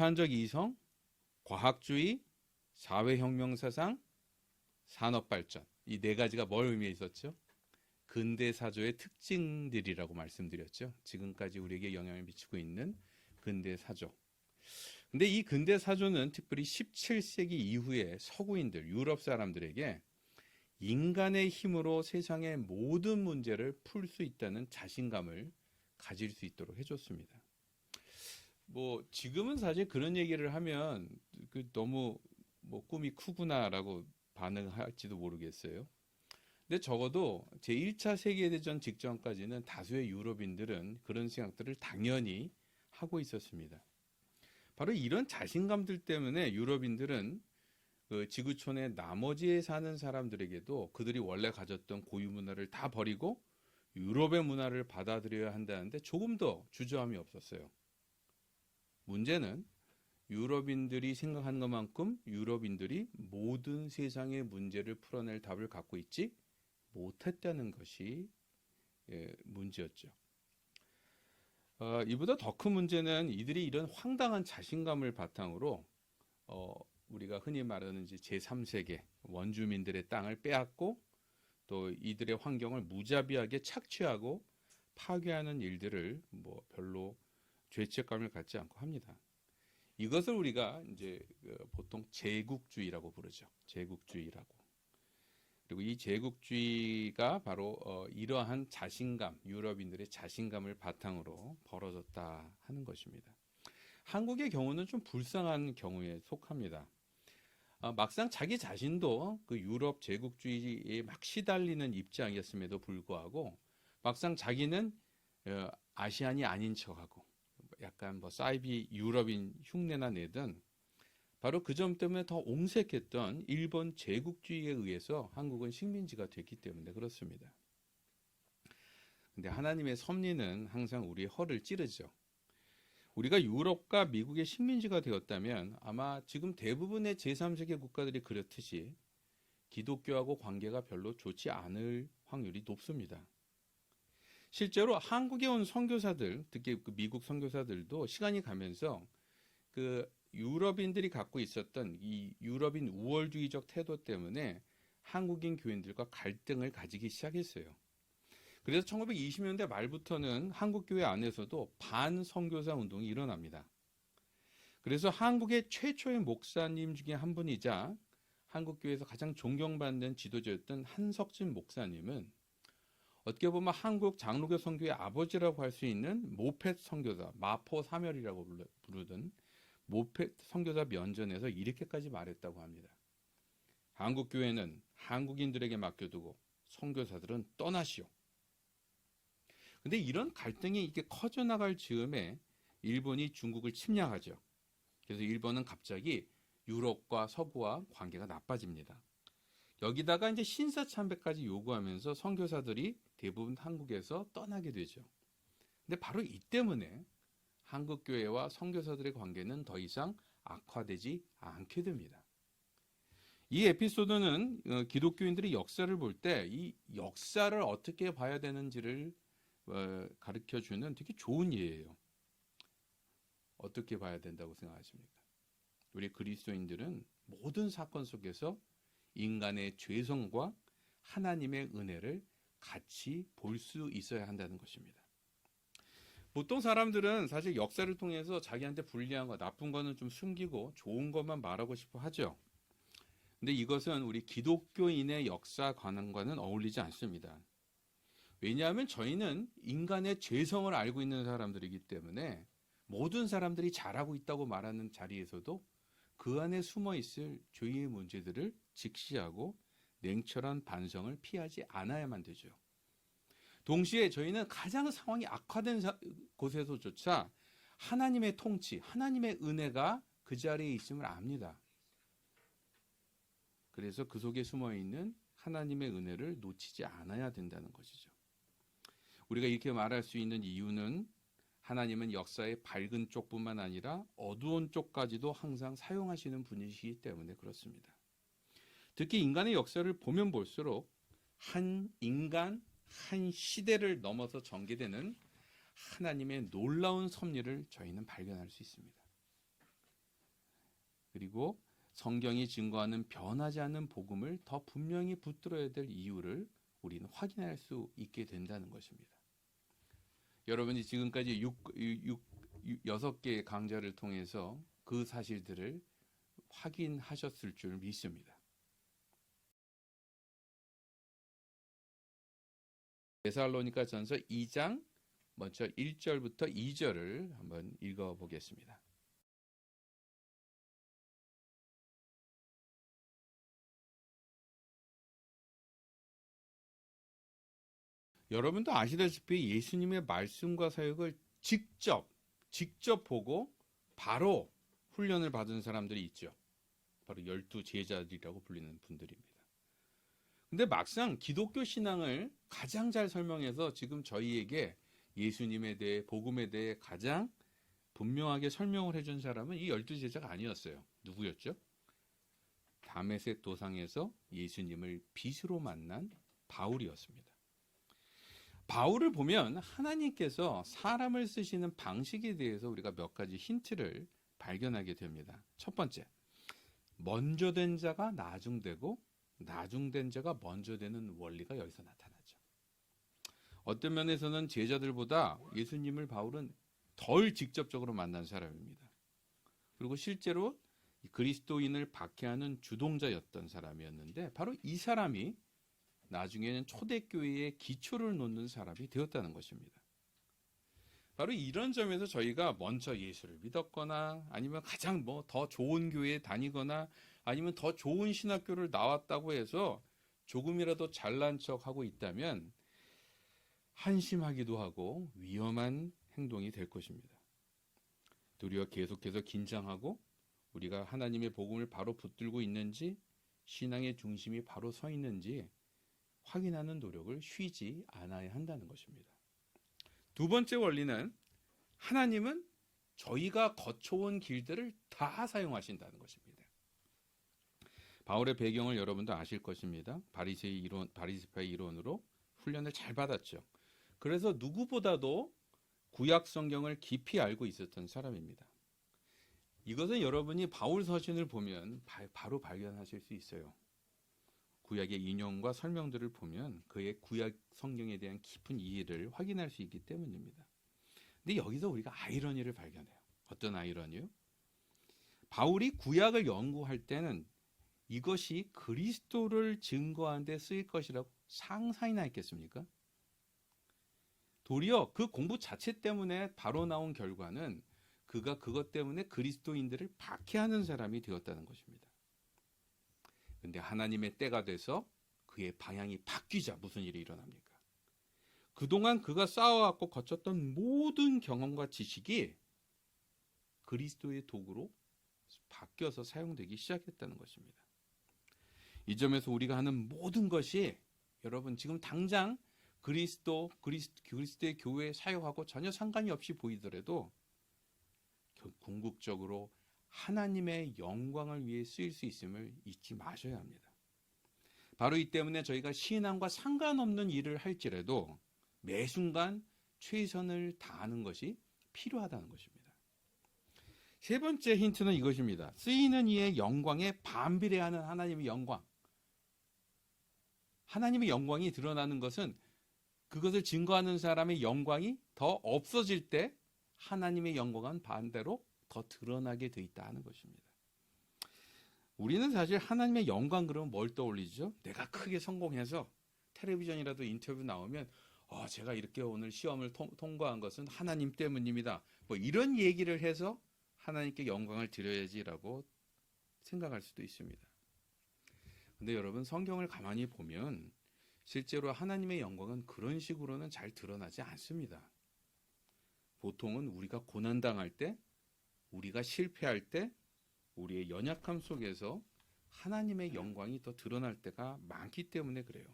생산적 이성, 과학주의, 사회혁명 사상, 산업발전. 이 네 가지가 뭘 의미해 있었죠? 근대 사조의 특징들이라고 말씀드렸죠. 지금까지 우리에게 영향을 미치고 있는 근대 사조. 근데 이 근대 사조는 특별히 17세기 이후에 서구인들, 유럽 사람들에게 인간의 힘으로 세상의 모든 문제를 풀 수 있다는 자신감을 가질 수 있도록 해줬습니다. 뭐 지금은 사실 그런 얘기를 하면 너무 뭐 꿈이 크구나라고 반응할지도 모르겠어요. 근데 적어도 제1차 세계대전 직전까지는 다수의 유럽인들은 그런 생각들을 당연히 하고 있었습니다. 바로 이런 자신감들 때문에 유럽인들은 그 지구촌의 나머지에 사는 사람들에게도 그들이 원래 가졌던 고유 문화를 다 버리고 유럽의 문화를 받아들여야 한다는데 조금 더 주저함이 없었어요. 문제는 유럽인들이 생각한 것만큼 유럽인들이 모든 세상의 문제를 풀어낼 답을 갖고 있지 못했다는 것이 문제였죠. 이보다 더 큰 문제는 이들이 이런 황당한 자신감을 바탕으로 우리가 흔히 말하는 제3세계 원주민들의 땅을 빼앗고 또 이들의 환경을 무자비하게 착취하고 파괴하는 일들을 뭐 별로 죄책감을 갖지 않고 합니다. 이것을 우리가 이제 보통 제국주의라고 부르죠. 제국주의라고. 그리고 이 제국주의가 바로 이러한 자신감, 유럽인들의 자신감을 바탕으로 벌어졌다 하는 것입니다. 한국의 경우는 좀 불쌍한 경우에 속합니다. 막상 자기 자신도 그 유럽 제국주의에 막 시달리는 입장이었음에도 불구하고 막상 자기는 아시안이 아닌 척하고 약간 뭐 사이비 유럽인 흉내나 내던 바로 그 점 때문에 더 옹색했던 일본 제국주의에 의해서 한국은 식민지가 됐기 때문에 그렇습니다. 근데 하나님의 섭리는 항상 우리의 허를 찌르죠. 우리가 유럽과 미국의 식민지가 되었다면 아마 지금 대부분의 제3세계 국가들이 그렇듯이 기독교하고 관계가 별로 좋지 않을 확률이 높습니다. 실제로 한국에 온 선교사들, 특히 그 미국 선교사들도 시간이 가면서 그 유럽인들이 갖고 있었던 이 유럽인 우월주의적 태도 때문에 한국인 교인들과 갈등을 가지기 시작했어요. 그래서 1920년대 말부터는 한국교회 안에서도 반선교사 운동이 일어납니다. 그래서 한국의 최초의 목사님 중에 한 분이자 한국교회에서 가장 존경받는 지도자였던 한석진 목사님은 어떻게 보면 한국 장로교 선교의 아버지라고 할 수 있는 모펫 선교사, 마포 사멸이라고 부르던 모펫 선교사 면전에서 이렇게까지 말했다고 합니다. 한국교회는 한국인들에게 맡겨두고 선교사들은 떠나시오. 근데 이런 갈등이 이렇게 커져나갈 즈음에 일본이 중국을 침략하죠. 그래서 일본은 갑자기 유럽과 서구와 관계가 나빠집니다. 여기다가 이제 신사참배까지 요구하면서 선교사들이 대부분 한국에서 떠나게 되죠. 근데 바로 이 때문에 한국교회와 선교사들의 관계는 더 이상 악화되지 않게 됩니다. 이 에피소드는 기독교인들이 역사를 볼 때 이 역사를 어떻게 봐야 되는지를 가르쳐주는 되게 좋은 예예요. 어떻게 봐야 된다고 생각하십니까? 우리 그리스도인들은 모든 사건 속에서 인간의 죄성과 하나님의 은혜를 같이 볼 수 있어야 한다는 것입니다. 보통 사람들은 사실 역사를 통해서 자기한테 불리한 거, 나쁜 거는 좀 숨기고 좋은 것만 말하고 싶어 하죠. 근데 이것은 우리 기독교인의 역사 관행과는 어울리지 않습니다. 왜냐하면 저희는 인간의 죄성을 알고 있는 사람들이기 때문에 모든 사람들이 잘하고 있다고 말하는 자리에서도 그 안에 숨어 있을 죄의 문제들을 직시하고 냉철한 반성을 피하지 않아야만 되죠. 동시에 저희는 가장 상황이 악화된 곳에서조차 하나님의 통치, 하나님의 은혜가 그 자리에 있음을 압니다. 그래서 그 속에 숨어 있는 하나님의 은혜를 놓치지 않아야 된다는 것이죠. 우리가 이렇게 말할 수 있는 이유는 하나님은 역사의 밝은 쪽뿐만 아니라 어두운 쪽까지도 항상 사용하시는 분이시기 때문에 그렇습니다. 특히 인간의 역사를 보면 볼수록 한 인간, 한 시대를 넘어서 전개되는 하나님의 놀라운 섭리를 저희는 발견할 수 있습니다. 그리고 성경이 증거하는 변하지 않는 복음을 더 분명히 붙들어야 될 이유를 우리는 확인할 수 있게 된다는 것입니다. 여러분이 지금까지 6개의 강좌를 통해서 그 사실들을 확인하셨을 줄 믿습니다. 데살로니가 전서 2장 먼저 1절부터 2절을 한번 읽어보겠습니다. 여러분도 아시다시피 예수님의 말씀과 사역을 직접 보고 바로 훈련을 받은 사람들이 있죠. 바로 12 제자들이라고 불리는 분들입니다. 근데 막상 기독교 신앙을 가장 잘 설명해서 지금 저희에게 예수님에 대해, 복음에 대해 가장 분명하게 설명을 해준 사람은 이 12 제자가 아니었어요. 누구였죠? 다메섹 도상에서 예수님을 빛으로 만난 바울이었습니다. 바울을 보면 하나님께서 사람을 쓰시는 방식에 대해서 우리가 몇 가지 힌트를 발견하게 됩니다. 첫 번째, 먼저 된 자가 나중되고 나중된 자가 먼저 되는 원리가 여기서 나타나죠. 어떤 면에서는 제자들보다 예수님을 바울은 덜 직접적으로 만난 사람입니다. 그리고 실제로 그리스도인을 박해하는 주동자였던 사람이었는데 바로 이 사람이 나중에는 초대교회의 기초를 놓는 사람이 되었다는 것입니다. 바로 이런 점에서 저희가 먼저 예수를 믿었거나 아니면 가장 더 좋은 교회에 다니거나 아니면 더 좋은 신학교를 나왔다고 해서 조금이라도 잘난 척하고 있다면 한심하기도 하고 위험한 행동이 될 것입니다. 도리어 계속해서 긴장하고 우리가 하나님의 복음을 바로 붙들고 있는지 신앙의 중심이 바로 서 있는지 확인하는 노력을 쉬지 않아야 한다는 것입니다. 두 번째 원리는 하나님은 저희가 거쳐온 길들을 다 사용하신다는 것입니다. 바울의 배경을 여러분도 아실 것입니다. 바리새파의 이론으로 훈련을 잘 받았죠. 그래서 누구보다도 구약 성경을 깊이 알고 있었던 사람입니다. 이것은 여러분이 바울 서신을 보면 바로 발견하실 수 있어요. 구약의 인용과 설명들을 보면 그의 구약 성경에 대한 깊은 이해를 확인할 수 있기 때문입니다. 근데 여기서 우리가 아이러니를 발견해요. 어떤 아이러니요? 바울이 구약을 연구할 때는 이것이 그리스도를 증거하는 데 쓰일 것이라고 상상이나 했겠습니까? 도리어 그 공부 자체 때문에 바로 나온 결과는 그가 그것 때문에 그리스도인들을 박해하는 사람이 되었다는 것입니다. 근데 하나님의 때가 돼서 그의 방향이 바뀌자 무슨 일이 일어납니까? 그동안 그가 쌓아왔고 거쳤던 모든 경험과 지식이 그리스도의 도구로 바뀌어서 사용되기 시작했다는 것입니다. 이 점에서 우리가 하는 모든 것이 여러분 지금 당장 그리스도의 교회에 사역하고 전혀 상관이 없이 보이더라도 궁극적으로 하나님의 영광을 위해 쓰일 수 있음을 잊지 마셔야 합니다. 바로 이 때문에 저희가 신앙과 상관없는 일을 할지라도 매 순간 최선을 다하는 것이 필요하다는 것입니다. 세 번째 힌트는 이것입니다. 쓰이는 이의 영광에 반비례하는 하나님의 영광. 하나님의 영광이 드러나는 것은 그것을 증거하는 사람의 영광이 더 없어질 때 하나님의 영광은 반대로 더 드러나게 돼 있다는 것입니다. 우리는 사실 하나님의 영광 그러면 뭘 떠올리죠? 내가 크게 성공해서 텔레비전이라도 인터뷰 나오면 제가 이렇게 오늘 시험을 통과한 것은 하나님 때문입니다. 이런 얘기를 해서 하나님께 영광을 드려야지라고 생각할 수도 있습니다. 근데 여러분 성경을 가만히 보면 실제로 하나님의 영광은 그런 식으로는 잘 드러나지 않습니다. 보통은 우리가 고난당할 때, 우리가 실패할 때, 우리의 연약함 속에서 하나님의 영광이 더 드러날 때가 많기 때문에 그래요.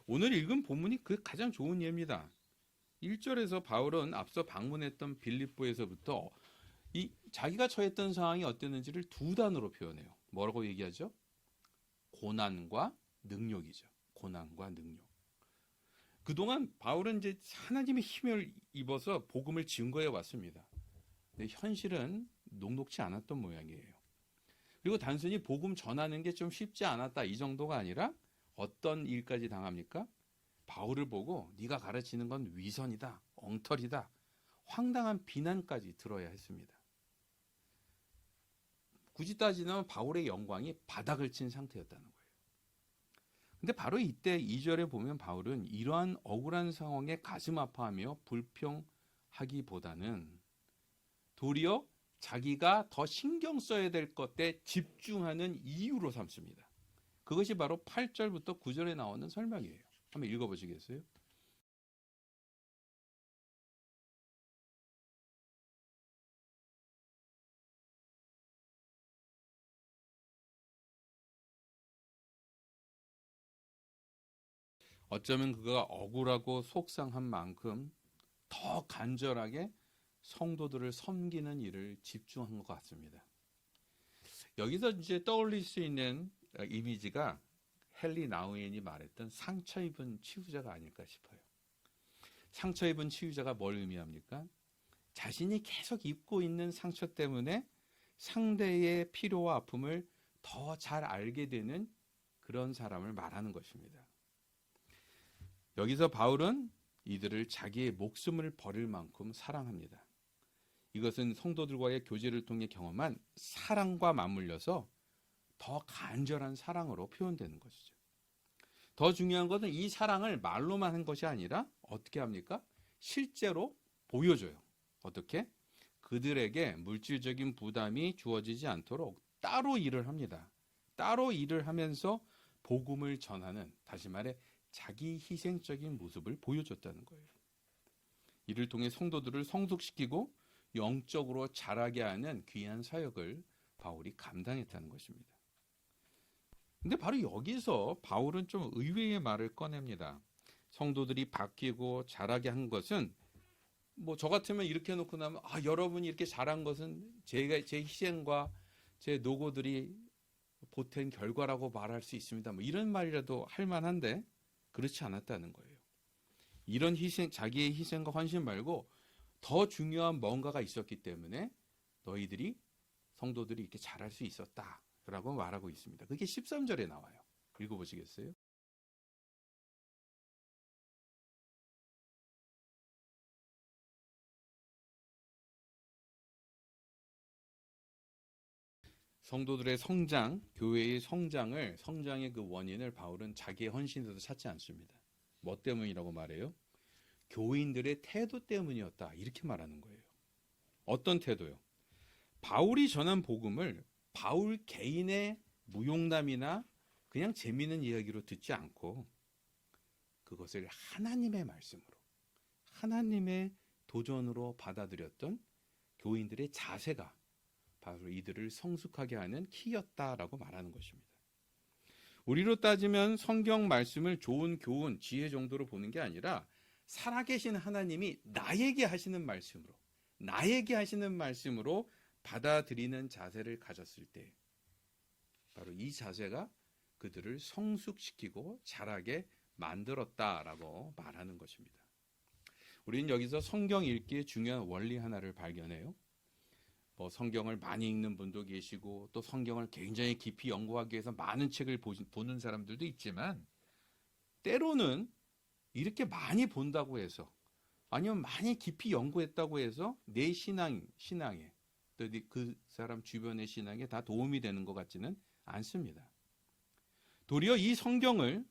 오늘 읽은 본문이 그 가장 좋은 예입니다. 1절에서 바울은 앞서 방문했던 빌립보에서부터 자기가 처했던 상황이 어땠는지를 두 단어로 표현해요. 뭐라고 얘기하죠? 고난과 능력이죠. 고난과 능력. 그동안 바울은 이제 하나님의 힘을 입어서 복음을 증거해 왔습니다. 근데 현실은 녹록지 않았던 모양이에요. 그리고 단순히 복음 전하는 게 좀 쉽지 않았다 이 정도가 아니라 어떤 일까지 당합니까? 바울을 보고 네가 가르치는 건 위선이다, 엉터리다, 황당한 비난까지 들어야 했습니다. 굳이 따지면 바울의 영광이 바닥을 친 상태였다는 거예요. 근데 바로 이때 2절에 보면 바울은 이러한 억울한 상황에 가슴 아파하며 불평하기보다는 도리어 자기가 더 신경 써야 될 것에 집중하는 이유로 삼습니다. 그것이 바로 8절부터 9절에 나오는 설명이에요. 한번 읽어보시겠어요? 어쩌면 그가 억울하고 속상한 만큼 더 간절하게 성도들을 섬기는 일을 집중한 것 같습니다. 여기서 이제 떠올릴 수 있는 이미지가 헨리 나우엔이 말했던 상처 입은 치유자가 아닐까 싶어요. 상처 입은 치유자가 뭘 의미합니까? 자신이 계속 입고 있는 상처 때문에 상대의 필요와 아픔을 더 잘 알게 되는 그런 사람을 말하는 것입니다. 여기서 바울은 이들을 자기의 목숨을 버릴 만큼 사랑합니다. 이것은 성도들과의 교제를 통해 경험한 사랑과 맞물려서 더 간절한 사랑으로 표현되는 것이죠. 더 중요한 것은 이 사랑을 말로만 한 것이 아니라 어떻게 합니까? 실제로 보여줘요. 어떻게? 그들에게 물질적인 부담이 주어지지 않도록 따로 일을 합니다. 따로 일을 하면서 복음을 전하는, 다시 말해 자기 희생적인 모습을 보여줬다는 거예요. 이를 통해 성도들을 성숙시키고 영적으로 자라게 하는 귀한 사역을 바울이 감당했다는 것입니다. 근데 바로 여기서 바울은 좀 의외의 말을 꺼냅니다. 성도들이 바뀌고 자라게 한 것은 뭐 저 같으면 이렇게 해놓고 나면 여러분이 이렇게 자란 것은 제 희생과 제 노고들이 보탠 결과라고 말할 수 있습니다. 뭐 이런 말이라도 할 만한데 그렇지 않았다는 거예요. 이런 희생, 자기의 희생과 헌신 말고 더 중요한 뭔가가 있었기 때문에 너희들이 성도들이 이렇게 자랄 수 있었다라고 말하고 있습니다. 그게 13절에 나와요. 읽어보시겠어요? 성도들의 성장, 교회의 성장의 그 원인을 바울은 자기의 헌신에서 찾지 않습니다. 뭐 때문이라고 말해요? 교인들의 태도 때문이었다. 이렇게 말하는 거예요. 어떤 태도요? 바울이 전한 복음을 바울 개인의 무용담이나 그냥 재미있는 이야기로 듣지 않고 그것을 하나님의 말씀으로, 하나님의 도전으로 받아들였던 교인들의 자세가 바로 이들을 성숙하게 하는 키였다라고 말하는 것입니다. 우리로 따지면 성경 말씀을 좋은 교훈, 지혜 정도로 보는 게 아니라 살아계신 하나님이 나에게 하시는 말씀으로 받아들이는 자세를 가졌을 때 바로 이 자세가 그들을 성숙시키고 자라게 만들었다라고 말하는 것입니다. 우리는 여기서 성경 읽기의 중요한 원리 하나를 발견해요. 뭐 성경을 많이 읽는 분도 계시고 또 성경을 굉장히 깊이 연구하기 위해서 많은 책을 보는 사람들도 있지만 때로는 이렇게 많이 본다고 해서 아니면 많이 깊이 연구했다고 해서 내 신앙에 또 그 사람 주변의 신앙에 다 도움이 되는 것 같지는 않습니다. 도리어 이 성경을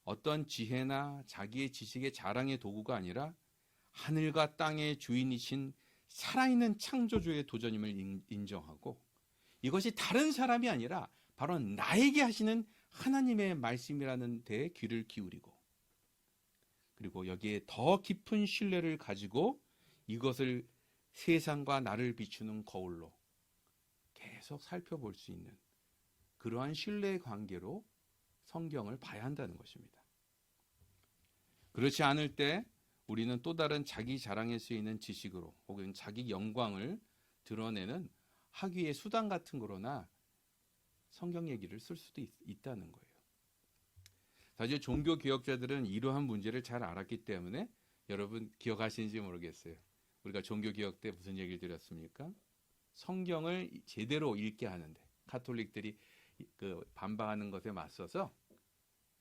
어떤 지혜나 자기의 지식의 자랑의 도구가 아니라 하늘과 땅의 주인이신 살아있는 창조주의 도전임을 인정하고 이것이 다른 사람이 아니라 바로 나에게 하시는 하나님의 말씀이라는 데에 귀를 기울이고 그리고 여기에 더 깊은 신뢰를 가지고 이것을 세상과 나를 비추는 거울로 계속 살펴볼 수 있는 그러한 신뢰의 관계로 성경을 봐야 한다는 것입니다. 그렇지 않을 때 우리는 또 다른 자기 자랑에 쓰이는 지식으로 혹은 자기 영광을 드러내는 학위의 수단 같은 거로나 성경 얘기를 쓸 수도 있다는 거예요. 사실 종교 개혁자들은 이러한 문제를 잘 알았기 때문에 여러분 기억하시는지 모르겠어요. 우리가 종교 개혁 때 무슨 얘기를 드렸습니까? 성경을 제대로 읽게 하는데 카톨릭들이 그 반박하는 것에 맞서서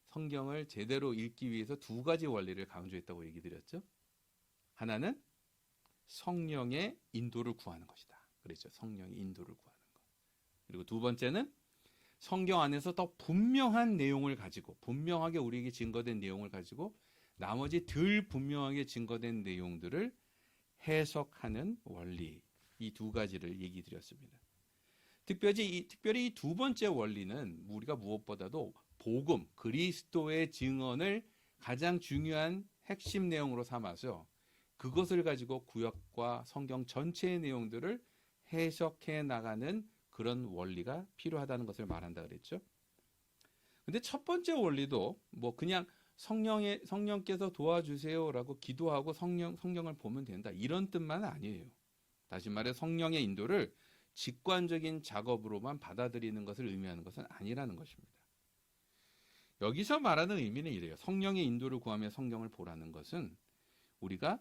성경을 제대로 읽기 위해서 두 가지 원리를 강조했다고 얘기 드렸죠. 하나는 성령의 인도를 구하는 것이다. 그렇죠. 성령의 인도를 구하는 것. 그리고 두 번째는 성경 안에서 더 분명한 내용을 가지고, 분명하게 우리에게 증거된 내용을 가지고 나머지 덜 분명하게 증거된 내용들을 해석하는 원리, 이 두 가지를 얘기 드렸습니다. 특별히 이 두 번째 원리는 우리가 무엇보다도 복음, 그리스도의 증언을 가장 중요한 핵심 내용으로 삼아서 그것을 가지고 구약과 성경 전체의 내용들을 해석해 나가는 그런 원리가 필요하다는 것을 말한다 그랬죠. 근데 첫 번째 원리도 뭐 그냥 성령께서 도와주세요라고 기도하고 성경을 보면 된다, 이런 뜻만 아니에요. 다시 말해 성령의 인도를 직관적인 작업으로만 받아들이는 것을 의미하는 것은 아니라는 것입니다. 여기서 말하는 의미는 이래요. 성령의 인도를 구하며 성경을 보라는 것은 우리가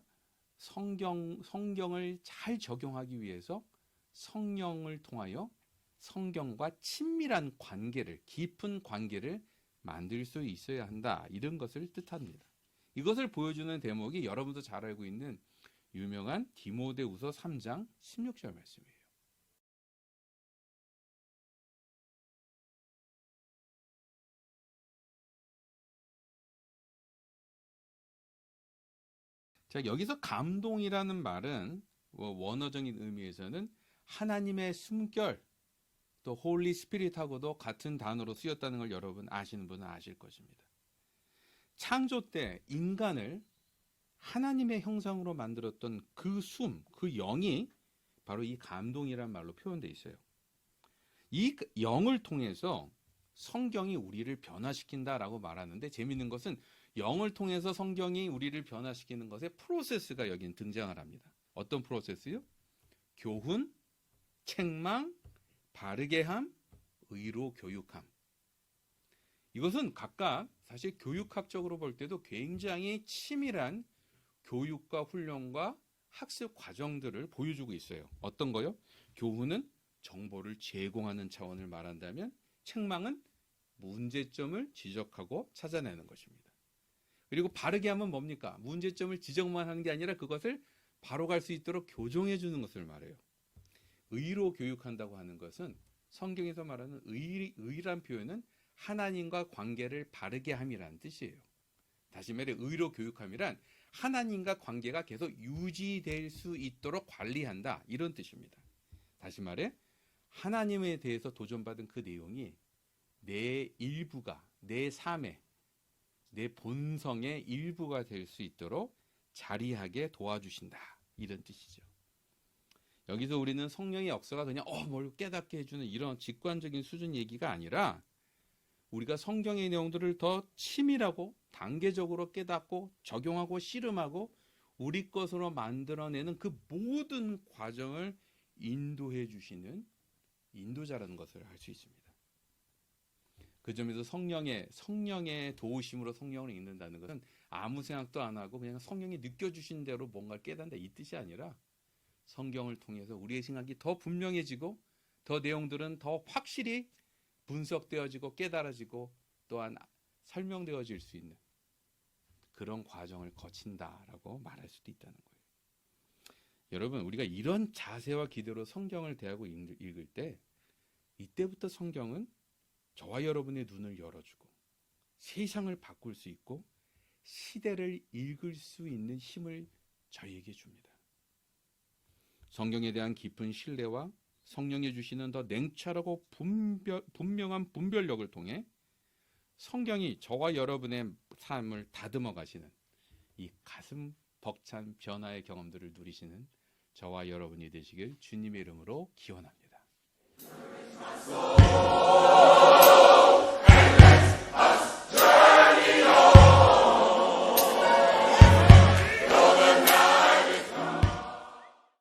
성경을 잘 적용하기 위해서 성령을 통하여 성경과 친밀한 관계를, 깊은 관계를 만들 수 있어야 한다, 이런 것을 뜻합니다. 이것을 보여주는 대목이 여러분도 잘 알고 있는 유명한 디모데후서 3장 16절 말씀이에요. 자, 여기서 감동이라는 말은 원어적인 의미에서는 하나님의 숨결, 또 홀리 스피릿하고도 같은 단어로 쓰였다는 걸 여러분 아시는 분은 아실 것입니다. 창조 때 인간을 하나님의 형상으로 만들었던 그 숨, 그 영이 바로 이 감동이라는 말로 표현되어 있어요. 이 영을 통해서 성경이 우리를 변화시킨다라고 말하는데, 재미있는 것은 영을 통해서 성경이 우리를 변화시키는 것의 프로세스가 여긴 등장을 합니다. 어떤 프로세스요? 교훈, 책망, 바르게 함, 의로 교육함. 이것은 각각 사실 교육학적으로 볼 때도 굉장히 치밀한 교육과 훈련과 학습 과정들을 보여주고 있어요. 어떤 거요? 교훈은 정보를 제공하는 차원을 말한다면, 책망은 문제점을 지적하고 찾아내는 것입니다. 그리고 바르게 하면 뭡니까? 문제점을 지적만 하는 게 아니라 그것을 바로 갈 수 있도록 교정해 주는 것을 말해요. 의로 교육한다고 하는 것은 성경에서 말하는 의란 표현은 하나님과 관계를 바르게 함이라는 뜻이에요. 다시 말해 의로 교육함이란 하나님과 관계가 계속 유지될 수 있도록 관리한다, 이런 뜻입니다. 다시 말해 하나님에 대해서 도전받은 그 내용이 내 일부가, 내 삶의, 내 본성의 일부가 될 수 있도록 자리하게 도와주신다, 이런 뜻이죠. 여기서 우리는 성령의 역사가 그냥 뭘 깨닫게 해주는 이런 직관적인 수준 얘기가 아니라, 우리가 성경의 내용들을 더 치밀하고 단계적으로 깨닫고 적용하고 씨름하고 우리 것으로 만들어내는 그 모든 과정을 인도해 주시는 인도자라는 것을 알 수 있습니다. 그 점에서 성령의 도우심으로 성경을 읽는다는 것은 아무 생각도 안 하고 그냥 성령이 느껴주신 대로 뭔가를 깨닫는다, 이 뜻이 아니라 성경을 통해서 우리의 생각이 더 분명해지고 더 내용들은 더 확실히 분석되어지고 깨달아지고 또한 설명되어질 수 있는 그런 과정을 거친다라고 말할 수도 있다는 거예요. 여러분, 우리가 이런 자세와 기대로 성경을 대하고 읽을 때, 이때부터 성경은 저와 여러분의 눈을 열어주고 세상을 바꿀 수 있고 시대를 읽을 수 있는 힘을 저희에게 줍니다. 성경에 대한 깊은 신뢰와 성령이 주시는 더 냉철하고 분명한 분별력을 통해 성경이 저와 여러분의 삶을 다듬어 가시는 이 가슴 벅찬 변화의 경험들을 누리시는 저와 여러분이 되시길 주님의 이름으로 기원합니다.